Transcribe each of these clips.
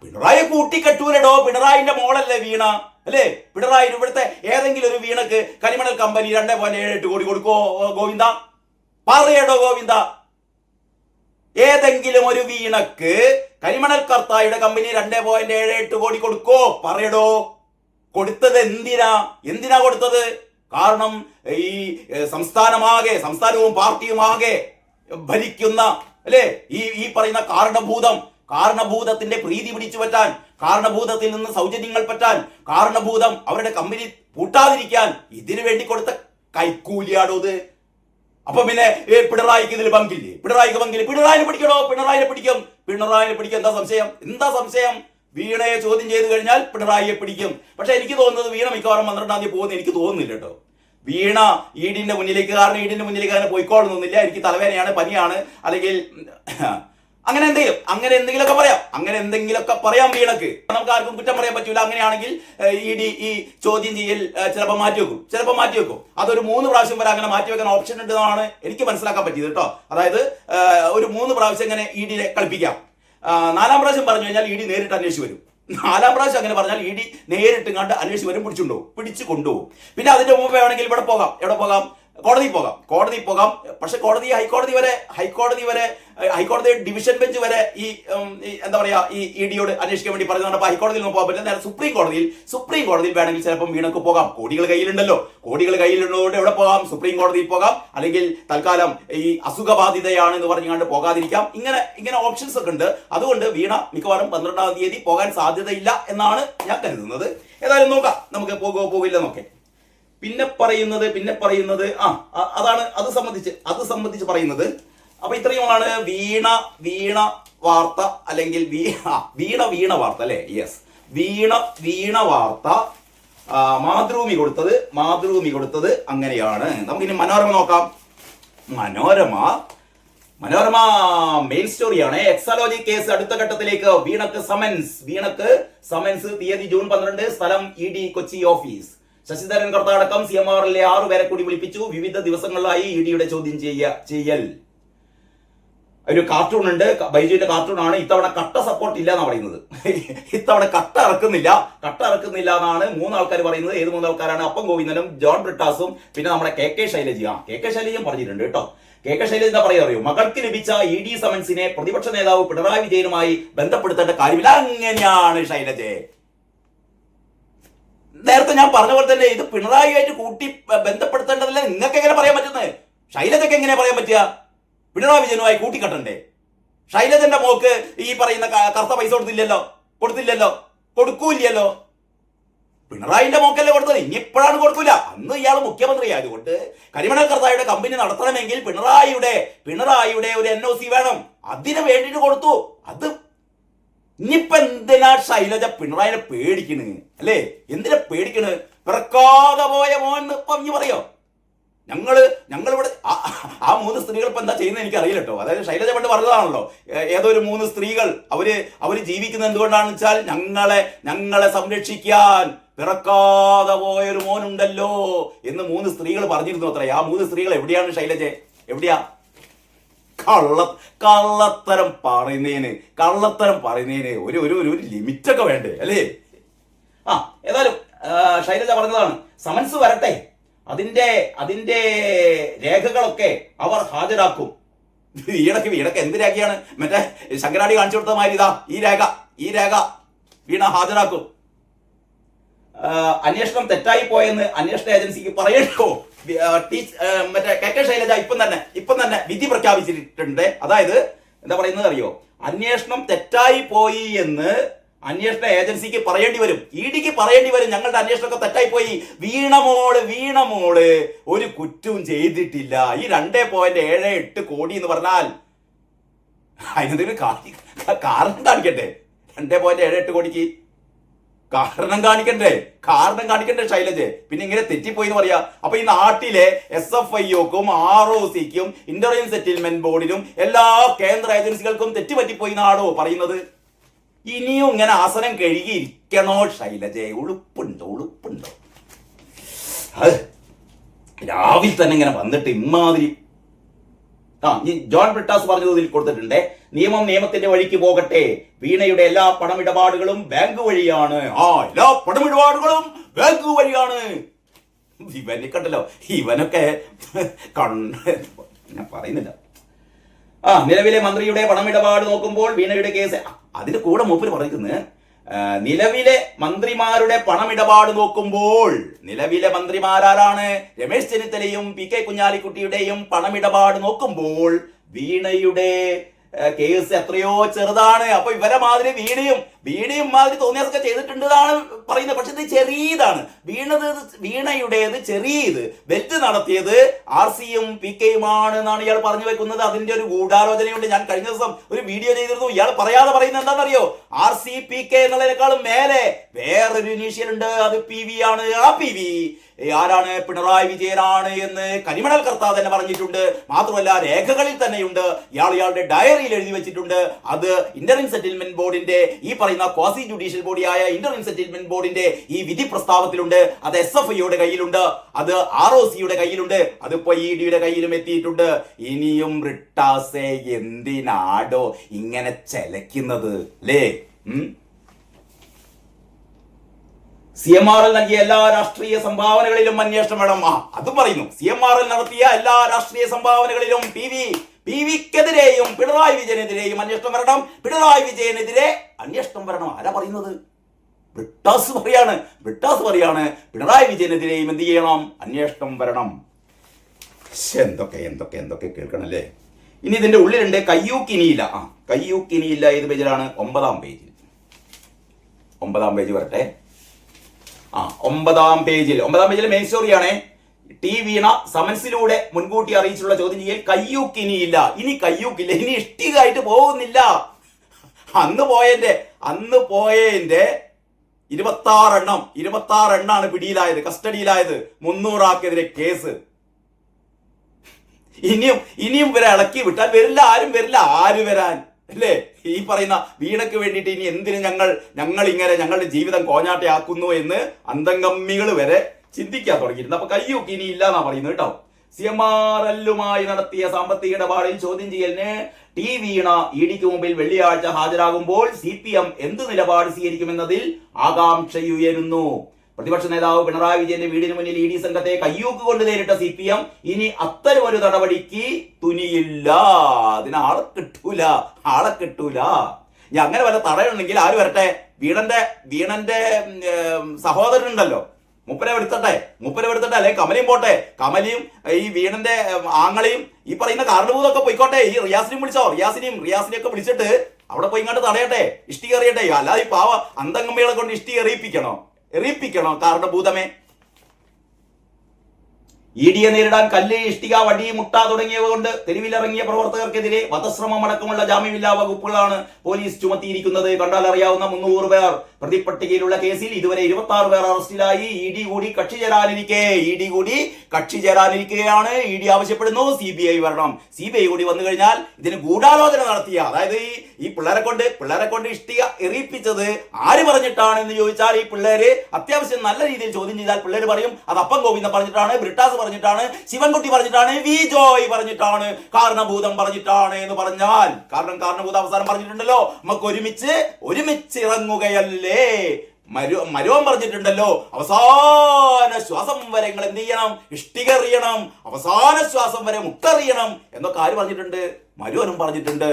പിണറായി കൂട്ടിക്കെട്ടൂലടോ. പിണറായിന്റെ മോളല്ലേ വീണ, അല്ലേ? പിണറായി ഇവിടുത്തെ ഏതെങ്കിലും ഒരു വീണക്ക് കരിമണൽ കമ്പനി 2.78 കോടി കൊടുക്കോ ഗോവിന്ദ? പറയടോ ഗോവിന്ദ. ഏതെങ്കിലും ഒരു വീണക്ക് കരിമണൽ കർത്തായുടെ കമ്പനി 2.78 കോടി കൊടുക്കോ? പറയടോ. കൊടുത്തത് എന്തിനാ കൊടുത്തത്? കാരണം ഈ സംസ്ഥാനവും പാർട്ടിയുമാകെ ഭരിക്കുന്ന, അല്ലേ, ഈ പറയുന്ന കാരണഭൂതത്തിന്റെ പ്രീതി പിടിച്ചു പറ്റാൻ, കാരണഭൂതത്തിൽ നിന്ന് സൗജന്യങ്ങൾ പറ്റാൻ, കാരണഭൂതം അവരുടെ കമ്പനി പൂട്ടാതിരിക്കാൻ ഇതിനു വേണ്ടി കൊടുത്ത കൈക്കൂലിയാടോ ഇത്. അപ്പൊ പിന്നെ പിണറായിക്ക് ഇതിൽ പങ്കില്ലേ? പിണറായിനെ പിടിക്കണോ? പിണറായിനെ പിടിക്കും. എന്താ സംശയം? വീണയെ ചോദ്യം ചെയ്തു കഴിഞ്ഞാൽ പിണറായിയെ പിടിക്കും. പക്ഷെ എനിക്ക് തോന്നുന്നത് വീണ മിക്കവാറും 12-ാം തീയതി പോകുന്ന എനിക്ക് തോന്നുന്നില്ല കേട്ടോ. വീണ ഈഡിന്റെ മുന്നിലേക്ക് അങ്ങനെ പോയിക്കോളുന്നില്ല. എനിക്ക് തലവേദനയാണ്, പനിയാണ്, അല്ലെങ്കിൽ അങ്ങനെ എന്തെങ്കിലുമൊക്കെ പറയാം വീണക്ക്. നമുക്ക് ആർക്കും കുറ്റം പറയാൻ പറ്റൂല. അങ്ങനെയാണെങ്കിൽ ഈ ചോദ്യം ചെയ്യൽ ചിലപ്പോൾ മാറ്റി വെക്കും. അതൊരു 3 പ്രാവശ്യം വരെ അങ്ങനെ മാറ്റിവെക്കാൻ ഓപ്ഷൻ ഉണ്ടെന്നാണ് എനിക്ക് മനസ്സിലാക്കാൻ പറ്റിയത് കേട്ടോ. അതായത് ഒരു 3 പ്രാവശ്യം ഇങ്ങനെ ഇഡിയെ കളിപ്പിക്കാം. 4-ാം പ്രാവശ്യം പറഞ്ഞു കഴിഞ്ഞാൽ ഇഡി നേരിട്ട് അന്വേഷിച്ച് വരും. 4-ാം പ്രാവശ്യം അങ്ങനെ പറഞ്ഞാൽ ഇഡി നേരിട്ട് കണ്ട് അന്വേഷിച്ച് വരും, പിടിച്ചു കൊണ്ടുപോകും. പിന്നെ അതിന്റെ മുമ്പ് വേണമെങ്കിൽ എവിടെ പോകാം? കോടതി പോകാം. പക്ഷെ ഹൈക്കോടതി ഡിവിഷൻ ബെഞ്ച് വരെ ഈ എന്താ പറയാ ഈ ഇഡിയോട് അന്വേഷിക്കാൻ വേണ്ടി പറയുന്നുണ്ട്. അപ്പൊ ഹൈക്കോടതിയിൽ ഒന്നും പോകാൻ പറ്റില്ല. നേരെ സുപ്രീം കോടതിയിൽ വേണമെങ്കിൽ ചിലപ്പോൾ വീണക്ക് പോകാം. കോടികൾ കയ്യിലുള്ളതുകൊണ്ട് എവിടെ പോകാം? സുപ്രീം കോടതിയിൽ പോകാം. അല്ലെങ്കിൽ തൽക്കാലം ഈ അസുഖബാധിതയാണെന്ന് പറഞ്ഞുകൊണ്ട് പോകാതിരിക്കാം. ഇങ്ങനെ ഓപ്ഷൻസ് ഒക്കെ ഉണ്ട്. അതുകൊണ്ട് വീണ മിക്കവാറും 12-ാം തീയതി പോകാൻ സാധ്യതയില്ല എന്നാണ് ഞാൻ കരുതുന്നത്. ഏതായാലും നോക്കാം, നമുക്ക് പോകില്ല എന്നൊക്കെ. പിന്നെ പറയുന്നത് അതാണ് അത് സംബന്ധിച്ച് പറയുന്നത്. അപ്പൊ ഇത്രയുമാണ് വീണ വാർത്ത, അല്ലെങ്കിൽ വീണ വാർത്ത, അല്ലെ? യെസ്, വീണ വാർത്ത. മാതൃഭൂമി കൊടുത്തത് അങ്ങനെയാണ്. നമുക്കിനി മനോരമ നോക്കാം. മനോരമ മെയിൻ സ്റ്റോറിയാണ്. എക്സാലോജി കേസ് അടുത്ത ഘട്ടത്തിലേക്ക്. വീണക്ക് സമൻസ്. തീയതി ജൂൺ 12. സ്ഥലം ഇഡി കൊച്ചി ഓഫീസ്. ശശിധരൻ കർത്ത അടക്കം CMRലെ 6 പേരെ കൂടി വിളിപ്പിച്ചു. വിവിധ ദിവസങ്ങളിലായി ഇഡിയുടെ ചോദ്യം ചെയ്യൽ. ഒരു കാർട്ടൂൺ ഉണ്ട്, ബൈജുവിന്റെ കാർട്ടൂണാണ്. ഇത്തവണ കട്ട സപ്പോർട്ട് ഇല്ല എന്നാണ് പറയുന്നത്. ഇത്തവണ കട്ട ഇറക്കുന്നില്ല എന്നാണ് 3 ആൾക്കാർ പറയുന്നത്. ഏത് 3 ആൾക്കാരാണ്? അപ്പം ഗോവിന്ദനും, ജോൺ ബ്രിട്ടാസും, പിന്നെ നമ്മുടെ KK ശൈലജയും പറഞ്ഞിട്ടുണ്ട് കേട്ടോ. KK ശൈലജ എന്താ പറയുക അറിയോ? മകൾക്ക് ലഭിച്ച ഇഡി സമൻസിനെ പ്രതിപക്ഷ നേതാവ് പിണറായി വിജയനുമായി ബന്ധപ്പെടുത്തേണ്ട കാര്യമില്ല. അങ്ങനെയാണ് ശൈലജയെ. നേരത്തെ ഞാൻ പറഞ്ഞ പോലെ തന്നെ ഇത് പിണറായിയായിട്ട് കൂട്ടി ബന്ധപ്പെടുത്തേണ്ടതല്ല. നിങ്ങൾക്ക് എങ്ങനെ പറയാൻ പറ്റുന്നത്? ശൈലജയ്ക്ക് എങ്ങനെ പറയാൻ പറ്റുക? പിണറായി വിജയനുമായി കൂട്ടിക്കെട്ടണ്ടേ? ശൈലജന്റെ മോക്ക് ഈ പറയുന്ന കറുത്ത പൈസ കൊടുക്കൂല്ലല്ലോ. പിണറായിന്റെ മോക്കല്ലേ കൊടുത്തത്. ഇനി ഇപ്പോഴാണ് കൊടുക്കൂല. അന്ന് ഇയാൾ മുഖ്യമന്ത്രി ആയതുകൊണ്ട് കരിമണൽ കർത്തായുടെ കമ്പനി നടത്തണമെങ്കിൽ പിണറായിയുടെ ഒരു NOC വേണം. അതിന് വേണ്ടിയിട്ട് കൊടുത്തു. അത് ഇനിയിപ്പൊ എന്തിനാ ശൈലജ പിണറായിനെ പേടിക്കണ്? അല്ലേ, എന്തിനാ പേടിക്കണ്? പിറക്കാതെ പോയ മോൻ പറഞ്ഞു പറയോ? ഞങ്ങളിവിടെ ആ 3 സ്ത്രീകൾ ഇപ്പൊ എന്താ ചെയ്യുന്നത് എനിക്ക് അറിയില്ല കേട്ടോ. അതായത് ശൈലജ പണ്ട് പറഞ്ഞതാണല്ലോ, ഏതോ ഒരു 3 സ്ത്രീകൾ അവര് ജീവിക്കുന്നത് എന്തുകൊണ്ടാണെന്ന് വെച്ചാൽ ഞങ്ങളെ സംരക്ഷിക്കാൻ പിറക്കാതെ പോയൊരു മോനുണ്ടല്ലോ എന്ന് 3 സ്ത്രീകൾ പറഞ്ഞിരുന്നു അത്രേ. ആ 3 സ്ത്രീകൾ എവിടെയാണ് ശൈലജ? എവിടെയാ? കള്ളത്തരം പറയുന്നതിന് ഒരു ലിമിറ്റൊക്കെ വേണ്ടേ, അല്ലേ? ഏതായാലും ശൈലജ പറഞ്ഞതാണ്, സമൻസ് വരട്ടെ, അതിന്റെ രേഖകളൊക്കെ അവർ ഹാജരാക്കും. വീണക്ക് എന്ത് രേഖയാണ്? മറ്റേ ശങ്കരാടി കാണിച്ചു കൊടുത്ത മാതിരി ഈ രേഖ വീണ ഹാജരാക്കും. അന്വേഷണം തെറ്റായി പോയെന്ന് അന്വേഷണ ഏജൻസിക്ക് പറയട്ടോ. മറ്റേ KK ശൈലജ ഇപ്പം തന്നെ വിധി പ്രഖ്യാപിച്ചിട്ടുണ്ട്. അതായത് എന്താ പറയുന്നത് അറിയോ? അന്വേഷണം തെറ്റായി പോയി എന്ന് അന്വേഷണ ഏജൻസിക്ക് പറയേണ്ടി വരും, ഇഡിക്ക് പറയേണ്ടി വരും. ഞങ്ങളുടെ അന്വേഷണമൊക്കെ തെറ്റായി പോയി. വീണമോള് ഒരു കുറ്റവും ചെയ്തിട്ടില്ല. ഈ 2.78 കോടി എന്ന് പറഞ്ഞാൽ അതിനെന്തെങ്കിലും കാരണം കാണിക്കട്ടെ. 2.78 കോടിക്ക് കാരണം കാണിക്കണ്ടേ ശൈലജ്? പിന്നെ ഇങ്ങനെ തെറ്റിപ്പോയി എന്ന് പറയാ. അപ്പൊ ഈ നാട്ടിലെ SFIOക്കും ROCക്കും ഇന്റർവ്യൂ സെറ്റിൽമെന്റ് ബോർഡിനും എല്ലാ കേന്ദ്ര ഏജൻസികൾക്കും തെറ്റുപറ്റിപ്പോയി എന്നാണോ പറയുന്നത്? ഇനിയും ഇങ്ങനെ ആസനം കഴുകിയിരിക്കണോ ശൈലജയെ? ഉളുപ്പുണ്ടോ? രാവിലെ തന്നെ ഇങ്ങനെ വന്നിട്ട് ഇമാതിരി ഈ ജോൺ ബ്രിട്ടാസ് പറഞ്ഞതിൽ കൊടുത്തിട്ടുണ്ട്, നിയമം നിയമത്തിന്റെ വഴിക്ക് പോകട്ടെ, വീണയുടെ എല്ലാ പണമിടപാടുകളും ബാങ്ക് വഴിയാണ്. എല്ലാ പണമിടപാടുകളും ബാങ്ക് വഴിയാണ്. ഇവനെ കണ്ടല്ലോ, ഇവനൊക്കെ ഞാൻ പറയുന്നില്ല. നിലവിലെ മന്ത്രിയുടെ പണമിടപാട് നോക്കുമ്പോൾ വീണയുടെ കേസ്, അതിന്റെ കൂടെ മൂപ്പര് പറയുന്നത് നിലവിലെ മന്ത്രിമാരുടെ പണമിടപാട് നോക്കുമ്പോൾ, നിലവിലെ മന്ത്രിമാരാരാണ്? രമേശ് ചെന്നിത്തലയും പി കെ കുഞ്ഞാലിക്കുട്ടിയുടെയും പണമിടപാട് നോക്കുമ്പോൾ വീണയുടെ കേസ് എത്രയോ ചെറുതാണ്. അപ്പൊ ഇവരെ മാതിരി വീണയും മാതിരി തോന്നിയാസൊക്കെ ചെയ്തിട്ടുണ്ടെന്നാണ് പറയുന്നത്. പക്ഷെ ഇത് ചെറിയതാണ്. വീണയുടേത് ചെറിയത്. ബെൽറ്റ് നടത്തിയത് RCയും PKയുമാണ് എന്നാണ് ഇയാൾ പറഞ്ഞു വെക്കുന്നത്. അതിന്റെ ഒരു ഗൂഢാലോചനയുണ്ട്. ഞാൻ കഴിഞ്ഞ ദിവസം ഒരു വീഡിയോ ചെയ്തിരുന്നു. ഇയാൾ പറയാതെ പറയുന്നത് എന്താണെന്നറിയോ? RC PK എന്നുള്ളതിനേക്കാളും മേലെ വേറൊരു ഇനീഷ്യൽ ഉണ്ട്, അത് PV ആണ്. ആ PV ആരാണ്? പിണറായി വിജയനാണ് എന്ന് കരിമണൽ കർത്ത തന്നെ പറഞ്ഞിട്ടുണ്ട്. മാത്രമല്ല രേഖകളിൽ തന്നെയുണ്ട്, ഇയാളുടെ ഡയറിയിൽ എഴുതി വെച്ചിട്ടുണ്ട്. അത് ഇന്ററിം സെറ്റിൽമെന്റ് ബോർഡിന്റെ, ഈ പറയുന്ന ക്വാസി ജുഡീഷ്യൽ ബോഡിയായ ഇന്ററിം സെറ്റിൽമെന്റ് ബോർഡിന്റെ ഈ വിധി പ്രസ്താവത്തിലുണ്ട്. അത് SFIയുടെ കയ്യിലുണ്ട്, അത് ROCയുടെ കയ്യിലുണ്ട്, അതിപ്പോ EDയുടെ കയ്യിലും എത്തിയിട്ടുണ്ട്. ഇനിയും ബ്രിട്ടാസെ എന്തിനാടോ ഇങ്ങനെ ചെലക്കുന്നത് അല്ലേ? CMRL നൽകിയ എല്ലാ രാഷ്ട്രീയ സംഭാവനകളിലും അന്വേഷണം വേണം. അതും പറയുന്നു. CMRL നടത്തിയ എല്ലാ രാഷ്ട്രീയ സംഭാവനകളിലും PVക്കെതിരെയും പിണറായി വിജയനെതിരെയും അന്വേഷണം വരണം. പിണറായി വിജയനെതിരെ അന്വേഷണം വരണം. ആരാ പറയുന്നത്? ബ്രിട്ടാസ് പറയാണ് പിണറായി വിജയനെതിരെയും എന്ത് ചെയ്യണം? അന്വേഷണം വരണം. എന്തൊക്കെ കേൾക്കണല്ലേ. ഇനി ഇതിന്റെ ഉള്ളിലുണ്ട് കയ്യൂക്കിനിയില്ല. കയ്യൂക്കിനിയില്ല ഏത് പേജിലാണ്? 9ാം പേജിൽ. 9ാം പേജ് വരട്ടെ. 9ാം പേജിൽ മെയിൻ സ്റ്റോറിയാണ്. ടി വീണ സമൻസിലൂടെ മുൻകൂട്ടി അറിയിച്ചുള്ള ചോദ്യം ചെയ്യൽ കയ്യൂക്കിനിയില്ല. ഇനി കയ്യൂക്കില്ല, ഇനി ഇഷ്ടികായിട്ട് പോകുന്നില്ല. അന്ന് പോയതിന്റെ 26 എണ്ണാണ് പിടിയിലായത്, കസ്റ്റഡിയിലായത്. 300 ആൾക്കെതിരെ കേസ്. ഇനിയും ഇവരെ ഇളക്കി വിട്ടാൽ വരില്ല, ആരും വരില്ല. ആര് വരാൻ അല്ലേ? ഈ പറയുന്ന വീണയ്ക്ക് വേണ്ടിയിട്ട് ഇനി എന്തിന് ഞങ്ങൾ ഇങ്ങനെ ഞങ്ങളുടെ ജീവിതം കോഞ്ഞാട്ടയാക്കുന്നു എന്ന് അന്തംഗമ്മികൾ വരെ ചിന്തിക്കാൻ തുടങ്ങിയിരുന്നു. അപ്പൊ കയ്യൂക്കി ഇനി ഇല്ല എന്നാ പറയുന്നത് കേട്ടോ. CMRLുമായി നടത്തിയ സാമ്പത്തിക ഇടപാടിൽ ചോദ്യം ചെയ്യലിന് ടി വീണ EDക്ക് മുമ്പിൽ വെള്ളിയാഴ്ച ഹാജരാകുമ്പോൾ CPM എന്ത് നിലപാട് സ്വീകരിക്കുമെന്നതിൽ ആകാംക്ഷയുയരുന്നു. പ്രതിപക്ഷ നേതാവ് പിണറായി വിജയന്റെ വീടിന് മുന്നിൽ ED സംഘത്തെ കയ്യൂക്ക് കൊണ്ട് നേരിട്ട CPM ഇനി അത്തരമൊരു നടപടിക്ക് തുനിയില്ല. അതിന് ആളെ കിട്ടൂല. ഇനി അങ്ങനെ വല്ല തടയുണ്ടെങ്കിൽ ആര് വരട്ടെ? വീണന്റെ സഹോദരൻ ഉണ്ടല്ലോ, മൂപ്പരെ എടുത്തട്ടെ, അല്ലെ കമലയും പോട്ടെ. കമലയും ഈ വീണന്റെ ആങ്ങളെയും ഈ പറയുന്ന കാരണഭൂതൊക്കെ പോയിക്കോട്ടെ. ഈ റിയാസിനെയും വിളിച്ചോ, റിയാസിനെയൊക്കെ വിളിച്ചിട്ട് അവിടെ പോയി ഇങ്ങോട്ട് തടയട്ടെ, ഇഷ്ടി എറിയട്ടെ. അല്ലാതെ ഈ പാവ അന്തംഗമ്മികളെ കൊണ്ട് ഇഷ്ടി എറിയിപ്പിക്കണോ കാരണഭൂതമേ? EDയെ നേരിടാൻ കല്ല്, ഇഷ്ടിക, വടി, മുട്ട തുടങ്ങിയവ കൊണ്ട് തെരുവിലിറങ്ങിയ പ്രവർത്തകർക്കെതിരെ വധശ്രമം അടക്കമുള്ള ജാമ്യമില്ലാ വകുപ്പുകളാണ് പോലീസ് ചുമത്തിയിരിക്കുന്നത്. കണ്ടാൽ അറിയാവുന്ന 300 പേർ പ്രതിപട്ടികയിലുള്ള കേസിൽ ഇതുവരെ 26 പേർ അറസ്റ്റിലായി. ED കൂടി കക്ഷി ചേരാനിരിക്കുകയാണ്. ED ആവശ്യപ്പെടുന്നു CBI വരണം. CBI കൂടി വന്നു കഴിഞ്ഞാൽ ഇതിന് ഗൂഢാലോചന നടത്തിയ, അതായത് ഈ പിള്ളേരെ കൊണ്ട് ഇഷ്ടിക എറിയിപ്പിച്ചത് ആര് പറഞ്ഞിട്ടാണ് എന്ന് ചോദിച്ചാൽ, ഈ പിള്ളേര് അത്യാവശ്യം നല്ല രീതിയിൽ ചോദ്യം ചെയ്താൽ പിള്ളേര് പറയും അത് അപ്പം ഗോവിന്ദൻ പറഞ്ഞിട്ടാണ്, ബ്രിട്ടാസ് പറഞ്ഞിട്ടാണ്, ശിവൻകുട്ടി പറഞ്ഞിട്ടാണ്, വി ജോയ് പറഞ്ഞിട്ടാണ്, കാരണഭൂതം പറഞ്ഞിട്ടാണ് എന്ന് പറഞ്ഞാൽ, കാരണഭൂതം അവസാനം പറഞ്ഞിട്ടുണ്ടല്ലോ, നമുക്ക് ഒരുമിച്ച് ഇറങ്ങുകയല്ലേ. മരുവൻ പറഞ്ഞിട്ടുണ്ടല്ലോ അവസാന ശ്വാസം വരെ നിങ്ങൾ എന്ത് ചെയ്യണം? ഇഷ്ടിക എറിയണം. അവസാന ശ്വാസം വരെ മുട്ടെറിയണം എന്നൊക്കെ ആര് പറഞ്ഞിട്ടുണ്ട്? മരുവനും പറഞ്ഞിട്ടുണ്ട്.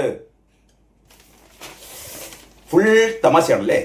ഫുൾ തമാശയാണല്ലേ.